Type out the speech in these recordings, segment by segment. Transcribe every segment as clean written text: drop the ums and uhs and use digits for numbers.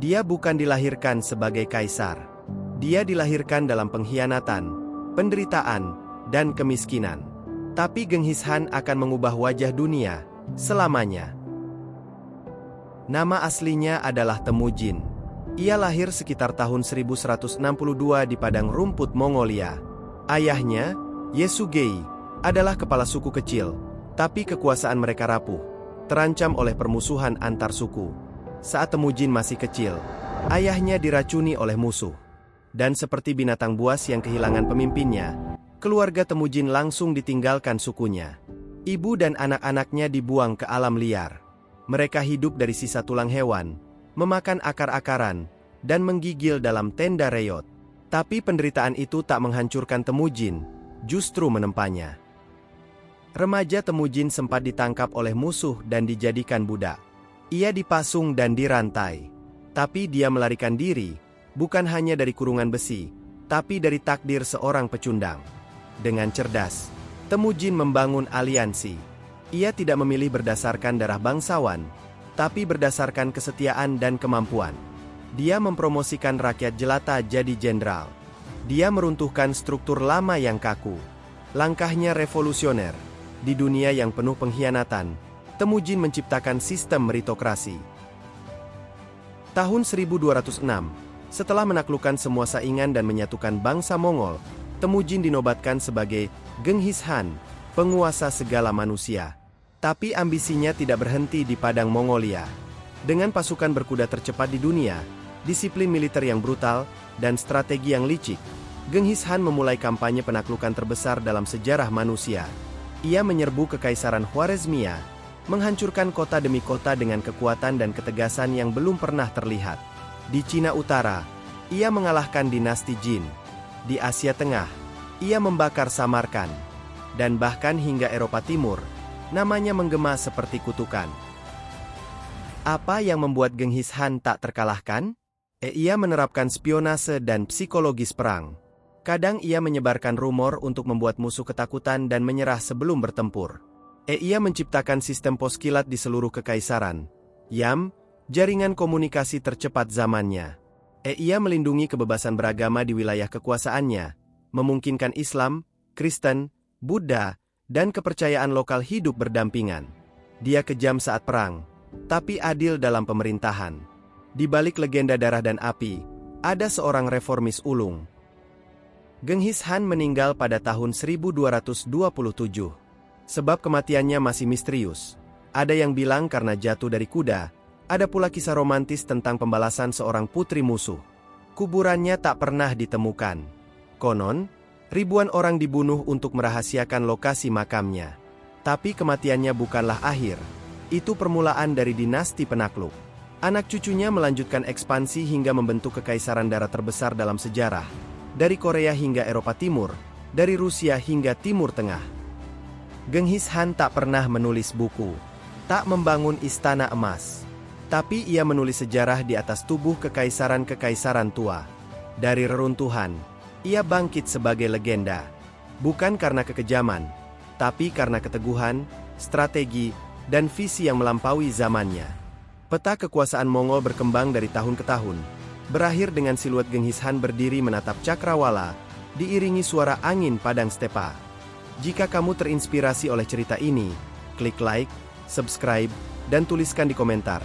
Dia bukan dilahirkan sebagai kaisar. Dia dilahirkan dalam pengkhianatan, penderitaan, dan kemiskinan. Tapi Genghis Khan akan mengubah wajah dunia selamanya. Nama aslinya adalah Temujin. Ia lahir sekitar tahun 1162 di padang rumput Mongolia. Ayahnya, Yesugei, adalah kepala suku kecil, tapi kekuasaan mereka rapuh, terancam oleh permusuhan antar suku. Saat Temujin masih kecil, ayahnya diracuni oleh musuh. Dan seperti binatang buas yang kehilangan pemimpinnya, keluarga Temujin langsung ditinggalkan sukunya. Ibu dan anak-anaknya dibuang ke alam liar. Mereka hidup dari sisa tulang hewan, memakan akar-akaran, dan menggigil dalam tenda reyot. Tapi penderitaan itu tak menghancurkan Temujin, justru menempanya. Remaja Temujin sempat ditangkap oleh musuh dan dijadikan budak. Ia dipasung dan dirantai. Tapi dia melarikan diri, bukan hanya dari kurungan besi, tapi dari takdir seorang pecundang. Dengan cerdas, Temujin membangun aliansi. Ia tidak memilih berdasarkan darah bangsawan, tapi berdasarkan kesetiaan dan kemampuan. Dia mempromosikan rakyat jelata jadi jenderal. Dia meruntuhkan struktur lama yang kaku. Langkahnya revolusioner. Di dunia yang penuh pengkhianatan, Temujin menciptakan sistem meritokrasi. Tahun 1206, setelah menaklukkan semua saingan dan menyatukan bangsa Mongol, Temujin dinobatkan sebagai Genghis Khan, penguasa segala manusia. Tapi ambisinya tidak berhenti di padang Mongolia. Dengan pasukan berkuda tercepat di dunia, disiplin militer yang brutal, dan strategi yang licik, Genghis Khan memulai kampanye penaklukan terbesar dalam sejarah manusia. Ia menyerbu kekaisaran Khwarezmia, menghancurkan kota demi kota dengan kekuatan dan ketegasan yang belum pernah terlihat. Di Cina Utara, ia mengalahkan dinasti Jin. Di Asia Tengah, ia membakar Samarkand. Dan bahkan hingga Eropa Timur, namanya menggema seperti kutukan. Apa yang membuat Genghis Khan tak terkalahkan? Ia menerapkan spionase dan psikologis perang. Kadang ia menyebarkan rumor untuk membuat musuh ketakutan dan menyerah sebelum bertempur. Ia menciptakan sistem pos kilat di seluruh kekaisaran. YAM, jaringan komunikasi tercepat zamannya. Ia melindungi kebebasan beragama di wilayah kekuasaannya, memungkinkan Islam, Kristen, Buddha, dan kepercayaan lokal hidup berdampingan. Dia kejam saat perang, tapi adil dalam pemerintahan. Di balik legenda darah dan api, ada seorang reformis ulung. Genghis Khan meninggal pada tahun 1227. Sebab kematiannya masih misterius. Ada yang bilang karena jatuh dari kuda, ada pula kisah romantis tentang pembalasan seorang putri musuh. Kuburannya tak pernah ditemukan. Konon, ribuan orang dibunuh untuk merahasiakan lokasi makamnya. Tapi kematiannya bukanlah akhir. Itu permulaan dari dinasti penakluk. Anak cucunya melanjutkan ekspansi hingga membentuk kekaisaran darat terbesar dalam sejarah. Dari Korea hingga Eropa Timur, dari Rusia hingga Timur Tengah. Genghis Khan tak pernah menulis buku, tak membangun istana emas. Tapi ia menulis sejarah di atas tubuh kekaisaran-kekaisaran tua. Dari reruntuhan, ia bangkit sebagai legenda. Bukan karena kekejaman, tapi karena keteguhan, strategi, dan visi yang melampaui zamannya. Peta kekuasaan Mongol berkembang dari tahun ke tahun, berakhir dengan siluet Genghis Khan berdiri menatap cakrawala, diiringi suara angin padang stepa. Jika kamu terinspirasi oleh cerita ini, klik like, subscribe, dan tuliskan di komentar.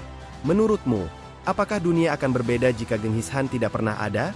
Menurutmu, apakah dunia akan berbeda jika Genghis Khan tidak pernah ada?